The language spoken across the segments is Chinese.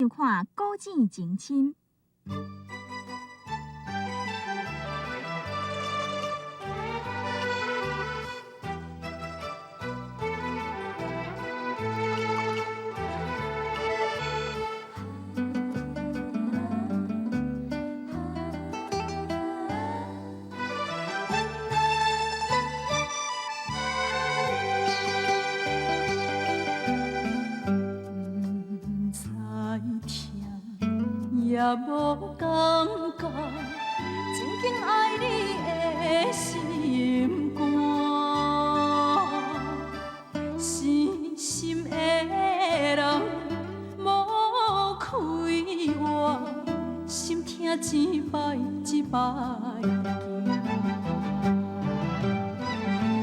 看古井情深。也无感觉，真紧爱你的心肝，深深的人无开我，心痛一摆一摆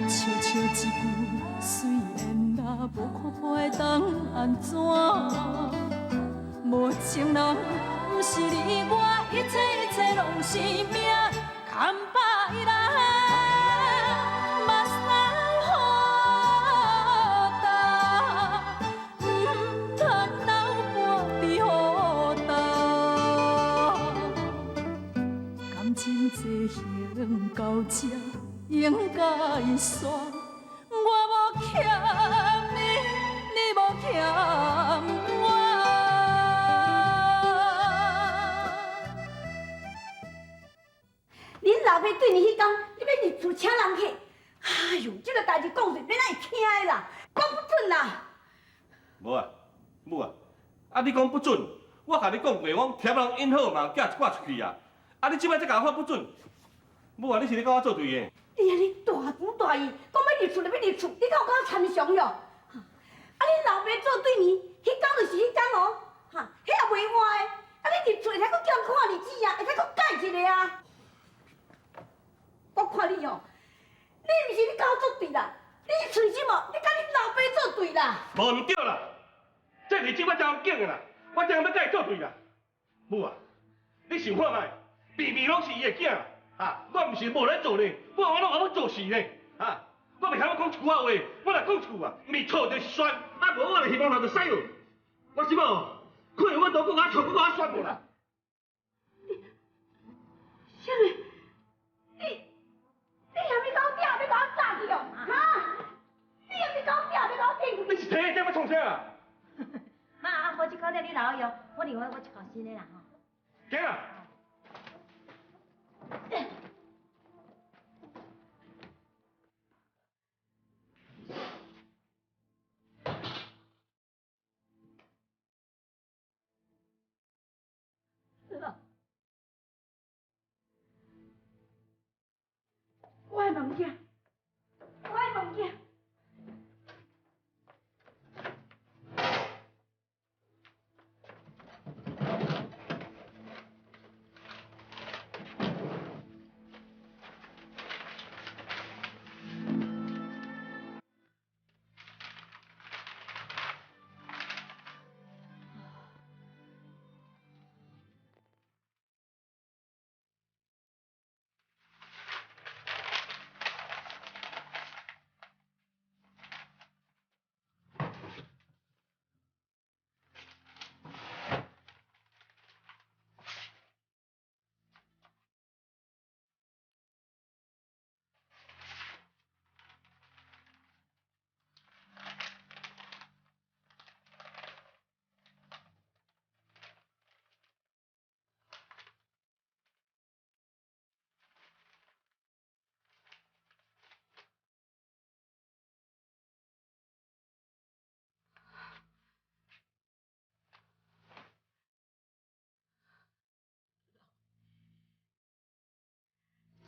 行，悄悄一句，虽然若无看破会当安怎，无情人。不是你我，一切拢是命，牵把伊人，目屎好干，唔通留半边予干。感情这行到这，应该煞，我无欠你，你无欠我。恁老爸对你迄天，你要入厝请人客，哎呦，这个代志讲出免爱听的啦，讲不准啦。无啊，母啊，啊你讲不准，我甲你讲过，我贴人因好嘛，寄一挂出去啊。啊你即摆才甲我说不准，母啊，你是咧甲我作对的？你安尼大讲大义，讲要入厝就要入厝，你敢有敢参详哟？啊，恁老爸做对你，迄天就是迄天哦，哈，迄也袂坏的。啊，你入厝会使搁叫人看日子啊，会使搁改一个啊。我看你哦，你毋是你甲我作对啦，你是存心哦，你甲恁老爸作对啦。无毋对啦，这日子我才有拣的啦，我才要甲伊作对啦。母啊，你想看卖？明明拢是伊的囝啦，啊，我毋是无咧做呢，我拢后要做事呢，啊，我袂晓要讲一句话，我若讲一句啊，毋是错就是选，啊无我就希望留着使哦。我即摆哦，看有我多搁我错，搁我选无啦。啥物？你还没搞掉，要把我炸去哦！哈！你还没搞掉，要把我骗去？你是提这要创啥啊？妈，无一口了，你留用，我另外我一口新的啦吼。行啊！是了，我的梦想，我的梦想。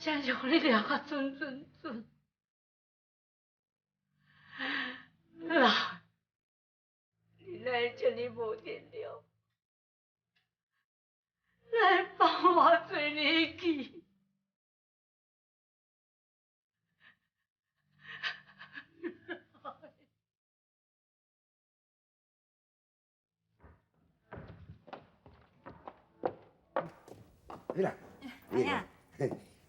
真是互你掠啊准，啦，你哪会这哩无电了？哪会放我做你去？对啦，哎呀，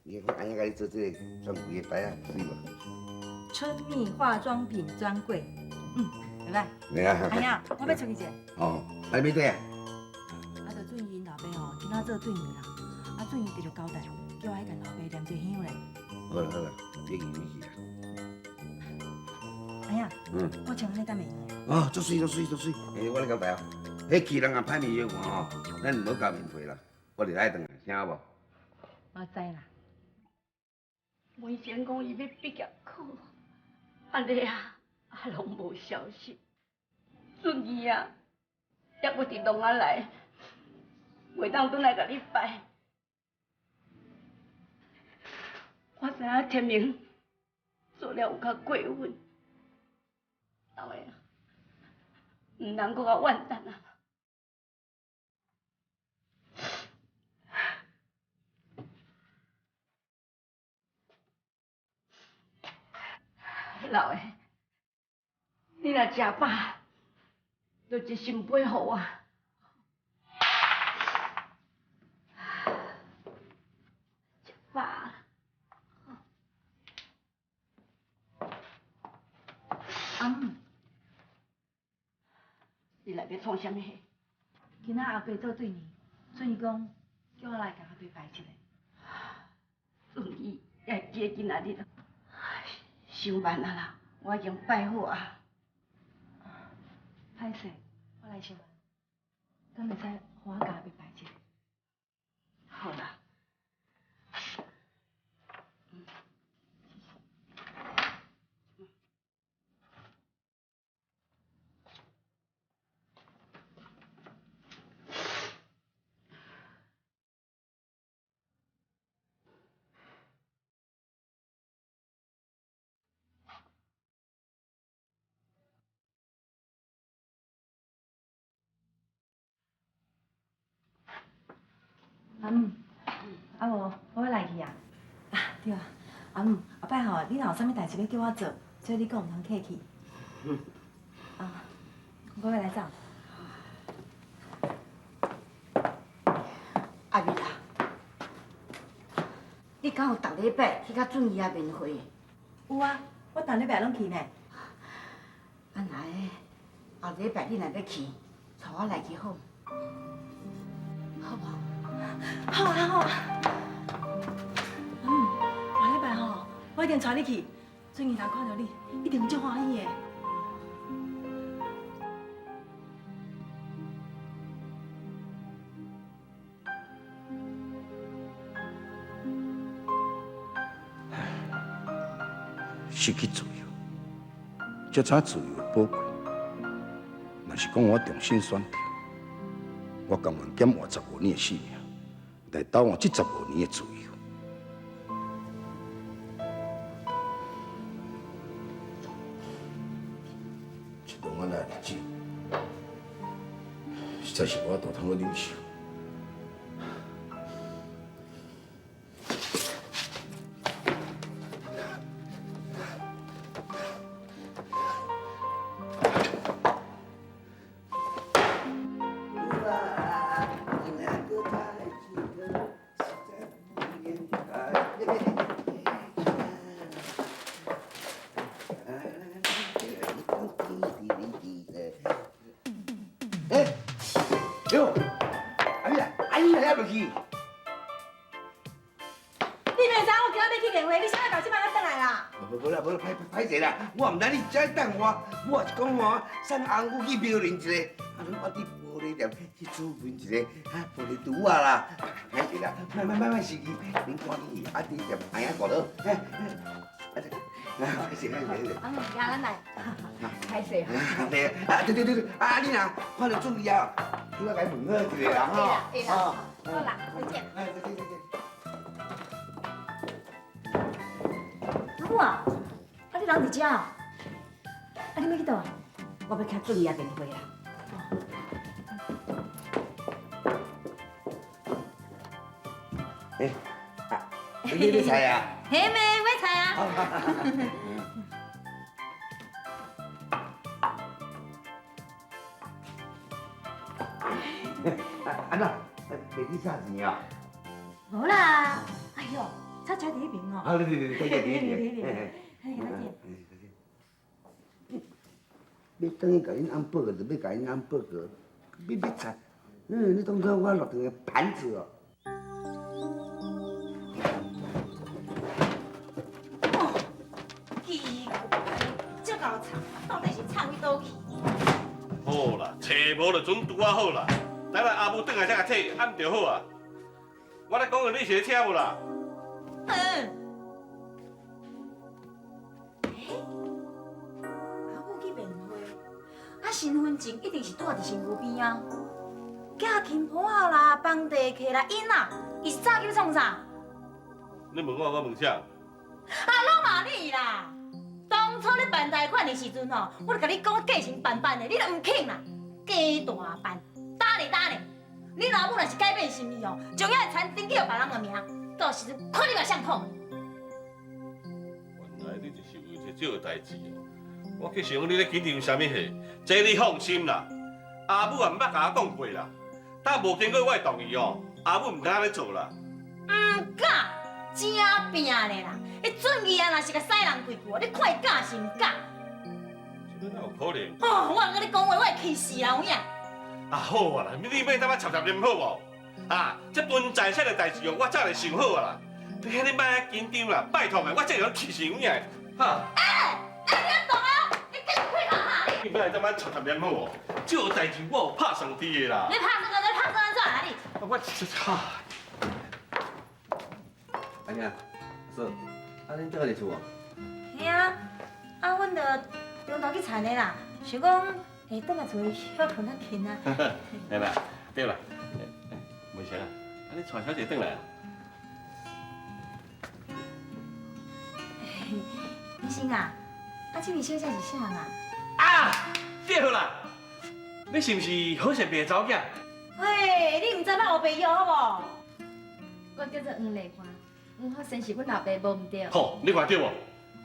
你看安尼甲你做这个专柜的牌啊，水无？春蜜化妆品专柜，对吧？来啊！哎呀，我要出去者。哦，来要对啊？我做对面啦。啊，最近直着交代，叫我迄间老爸念一香咧。好啦好啦，别去别去啦。哎呀，我穿安尼敢会用？哦，足水足水足水，我咧交代啊，迄气人啊歹面相看吼，咱唔好交面皮啦，我哋来转来，听有无？我知啦。梅仙讲伊要毕业考，安尼啊，拢无消息。顺义啊，也不伫弄仔来，袂当转来甲你拜。我知影天明做了有较过分，老个啊，唔通搁较怨叹啊！老个，你若食饱，就一心杯互我。食饱了。阿母，你内面创啥物？今仔阿伯做对面，顺义讲叫我来甲阿伯拜一下。顺义也会记今仔日啊，伤慢啊啦，我已经拜好啊。歹势，我来先。敢会使互我甲阿伯拜一下？好啦。阿母，啊无，我要来去啊。啊，对啊，阿母，后摆吼，你若有啥物代志要叫我做，所以你讲唔通客气。啊，我要来走。阿美啊，你敢有逐礼拜去甲准义啊面会？有啊，我逐礼拜拢去呢。安那的，后礼拜你若要去，带我来去好，好无？好啊好啊。下礼拜吼，我一定带你去。最近若看到你，一定会足欢喜的。失去自由，才知自由的宝贵。若是讲我重新选择，我甘愿减活15年的性命，来斗换这15年的自由。一段安那日子，实在是我大通去忍受。哟，阿妹啊，阿姨还要去？你袂知我今仔要去练会，你啥物搞即摆才转来啦？无啦，歹势啦，我唔知你才等我是讲吼，送红姑去庙林一个，我伫玻璃店去主问一个，玻璃拄啊啦，歹势啦，莫生气，恁赶紧去伫店哎呀，过了，歹势。阿母，行，咱来。歹势啊！对，对，你若看到注意啊，你我甲伊问好一个啦，吼。对啦，好啦，再见。再见。阿母啊，你人伫遮啊？你要去倒啊？我要去准义啊面会啦。你猜啊？嘿妹，我猜啊。安那，给你啥钱啊？无啦，哎呦，差彩第一名哦。对，再见。要等于甲恁安报个，就要甲恁安报个，要猜。你当作我落场的盘子哦。吵，到底是吵去倒去？好啦，找无就准拄啊好啦。等下阿母转来才甲替按就好啊。我咧讲个，你是咧听无啦？阿母去面会，啊身份证一定是带伫身躯边啊。嫁金婆仔啦，房地客啦，因啊，伊是早去创啥？你问我问啥？拢嘛你啦！当初咧办贷款的时阵吼，我就甲你讲继承办的，你都唔肯啦。假大办，打咧！你老母若是改变心意哦，将遐田登记互别人的名，到时阵看你嘛像痛。原来你就是为这少代志哦。我去想你咧紧张啥物事，这你放心啦。阿母也毋捌甲我讲过啦。但无经过我的同意哦，阿母唔敢安尼做啦。唔敢，真拼咧啦！伊准伊啊，若是甲使人几句，你看伊敢是唔敢？这哪有可能？哦，我甲你讲话，我会气死人呀！啊好啊啦，你别当我插念好无？啊，这分财产的代志哦，我早就想好啊啦。你遐你莫紧张啦，拜托诶，我这样气死有影，哈。你懂啊？你赶紧开门哈！你莫当我插念好无？这个代志我有拍算伫的啦。你拍这个，你拍这个做哪里？我阿兄，嫂，啊恁倒来厝哦？嘿啊，啊，阮着中昼去田的啦，想讲下倒来厝休困较轻啊。来啦，对啦，文成啊，啊你带小姐转来啊？文成啊，啊，这位小姐是啥人啊？啊，对啦，你是不是好生病的查某囝？喂，你唔知捌黑白药好无？我叫做黄丽花，黄发生是阮老爸无毋对。好，你看对无？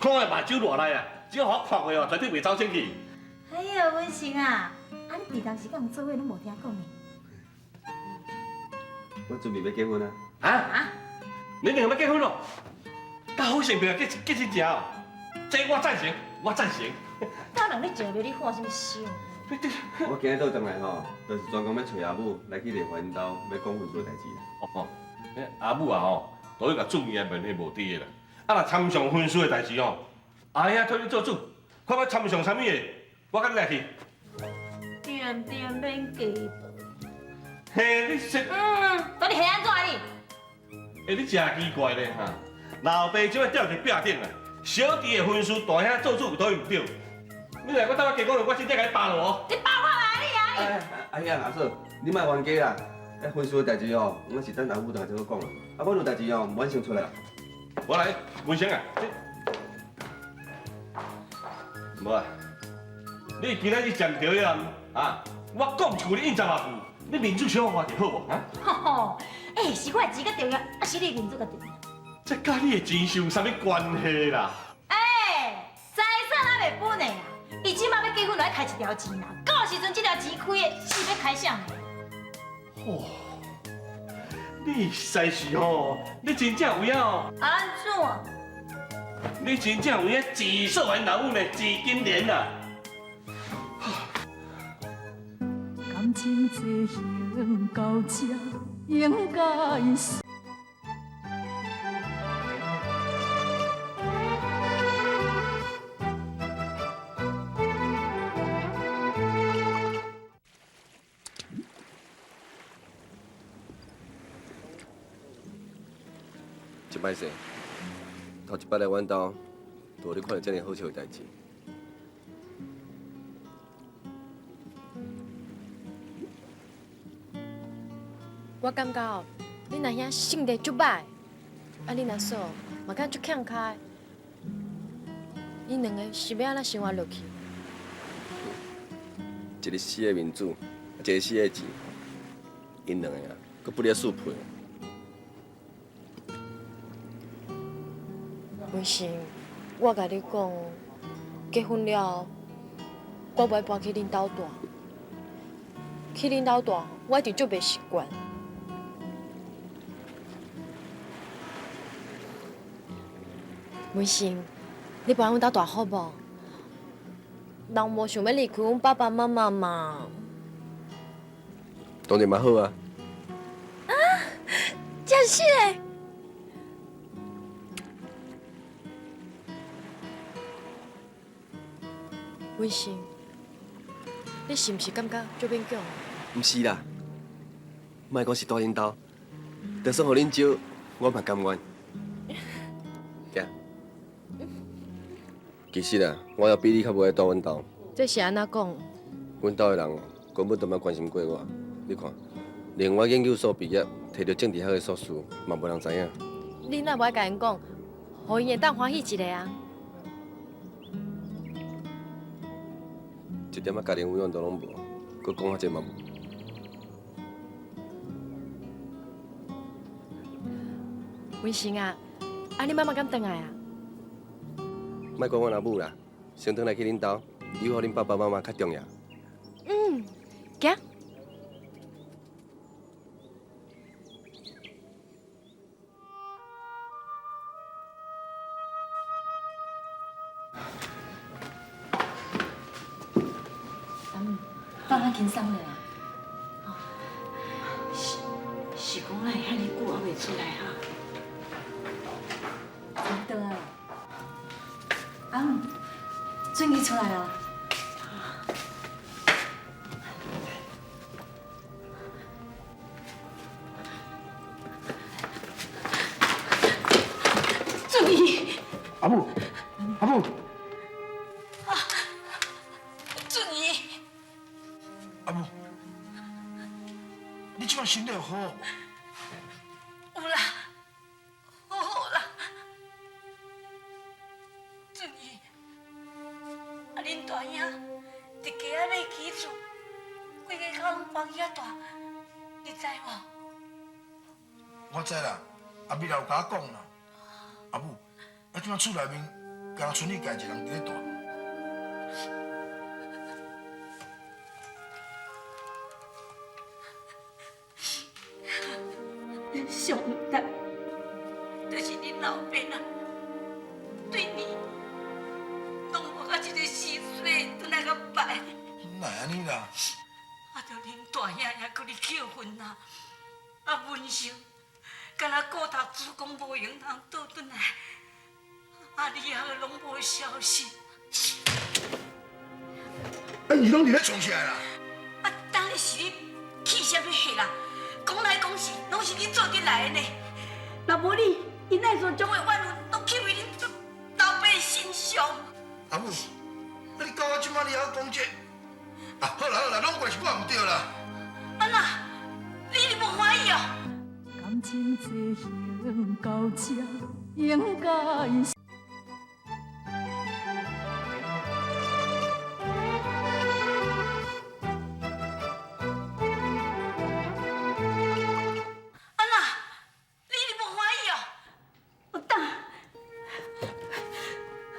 看我目睭落来啊，只要我看过哦，绝对袂走进去。哎呀，文成啊，啊，你平常时甲人做伙，拢无听讲呢？我准备要结婚啊。啊？啊？你两个要结婚咯？甲好生病结真正哦，这我赞成，我赞成。我人咧坐着，你看什么笑？我今日倒转来吼，就是专讲要找阿母来去莲花因兜要讲婚事的代志。哦，阿母啊吼，都要甲注意的问题无伫的啦。啊，若参详婚事的代志哦，阿兄替你做主，看要参详啥物的，我甲你来去。点免记得。嘿，你说，到底系安怎哩？你真奇怪咧哈！老爸即摆吊伫壁顶啊，小弟的婚事大兄做主有对毋对？你来我等我加讲了，我真正甲你扒了哦。你包看哪里啊？阿兄阿嫂，你莫冤家啦！婚事的代志哦，我是等阿母同才好讲啦。啊，我有代志哦，阮先出来啦。我来，文生啊，无啊，你今仔日占着了啊！我讲一句，你应10万句，你面子小花就好无啊？吼吼，是我的钱较重要，还是你面子较重要？这甲你的钱是有啥物关系啦？财产还袂分的啦，伊即摆要结婚，就要开一条钱啦。到时阵这条钱开的是要开啥的？哦，你实在是吼，你真正有影哦，安怎？你真正有影自少年老母的自金莲啊！感情这行到这，应该是。真歹势，头一摆来阮兜，就有你看到遮尔好笑的代志。我感觉哦，你那遐性格足歹，啊，你那嫂嘛敢足欠开，因两个是要安怎生活落去？一个死的民主，一个死的钱，因两个啊，佮不离速配。文成，我甲你讲，结婚了，我袂搬去恁兜住。去恁兜住，我一直足袂习惯。文成，你搬阮兜住好无？人无想要离开阮爸爸妈妈嘛。当然嘛好啊。真是嘞！文心，你是毋是感觉足勉强？毋是啦，莫讲是大领导，就算互恁招，我嘛甘愿。行。其实啊，我也比你较无爱带阮兜。这是安怎讲？阮兜的人根本都冇关心过我。你看，连我研究所毕业，摕到政治学的硕士，嘛无人知影。你哪无爱甲因讲，互因会当欢喜一个啊？一点仔家庭温暖都拢无，佮讲遐济嘛无。文心啊，你妈妈敢回来啊？莫管阮阿母啦，先转来去恁兜，以后恁爸爸妈妈较重要。嗯，行。放咱轻松咧啦。是讲哪会遐尼久还袂出来哈？差不多啊。准伊出来了。准伊，阿母，阿母，准伊，阿母，你即摆身体有好？有啦，好好啦。准伊，恁大兄伫家仔买起厝，规个口拢包起啊大，你知无？我知啦，阿美也有甲我讲啦。阿母，啊，即摆厝内面，敢剩你家一个人伫咧住。上难，就是恁老爸啊，对你拢无甲一个细碎，转来甲摆。哪会安尼啦？啊，着恁大兄也搁你扣分啦。啊，文生，敢若顾读书讲无用，通倒转来，啊，你也拢无消息。啊，你拢伫咧创啥啦？啊，当然是你气啥物血啦？讲来讲去，拢是你做得来的呢。若无你，因那所种的怨恨，都扣伫恁老爸身上。阿母，啊，你到我即摆你还要讲这？啊，好啦好啦，拢怪是我唔对啦。安那，你无欢喜哦？感情这行到这，应该。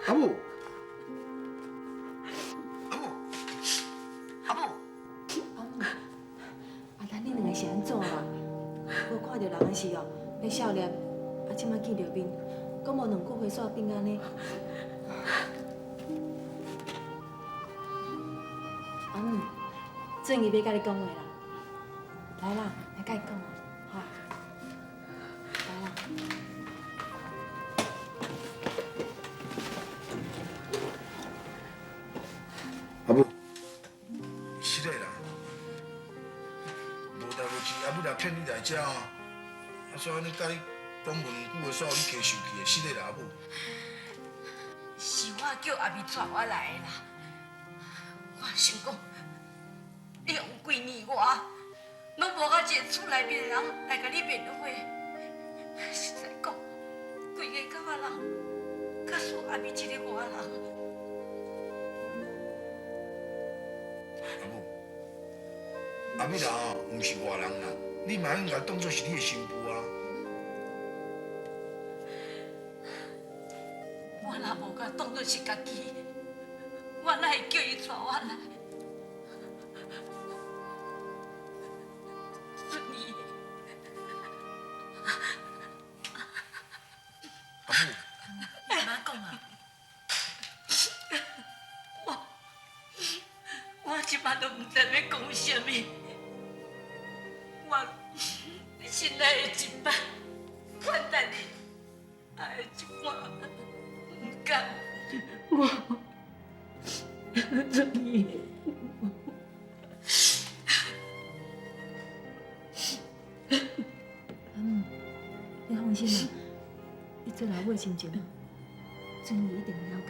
阿母，阿母，阿母，咱恁两个是安怎啦？无看到人的时候，咧笑脸，即摆见着面，讲无2句话煞平安呢。准伊要甲你讲话啦，来啦，来甲伊讲啊，哈，来啦。阿母，是的啦，无代无志，阿母来骗你来遮哦，所以安尼甲你讲无2句话，煞有你加生气的，是的啦，阿母。是我叫阿美带我来的啦。我想讲，你用几年外，拢无甲一个厝内面的人来甲你面会。实在讲，规个家仔人，甲输阿美一个外人。阿母，阿美啦吼，毋是外人啦，你嘛应该当作是你的新妇啊。我若无甲当作是家己，我哪会叫伊带我来？准伊，阿母，你安怎讲啊？我即摆都毋知要讲啥物，我心内的一半款待你，爱的一半唔甘。春怡，你放心啦，你做老母的心情，春怡一定了解。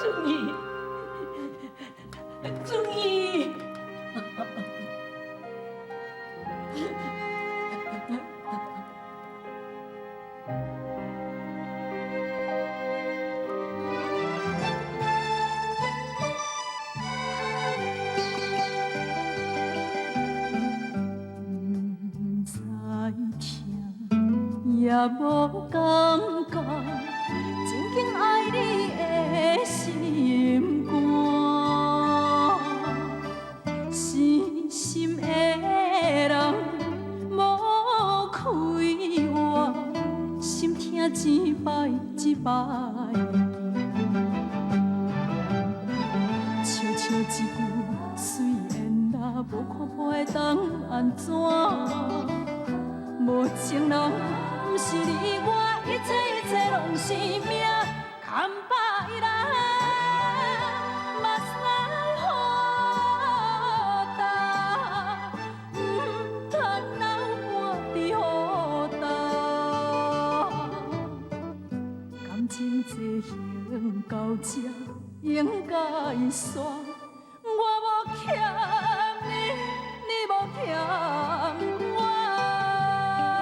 春怡，春怡。不知听也无感觉，真紧爱你的心肝，死心的人无开我，心痛一摆一摆笑笑一句，虽然若无看破会当安怎？无情人不是你我，一切拢是命，牵把伊人，目屎予干，唔通留半滴予干。感情这行到这，应该煞。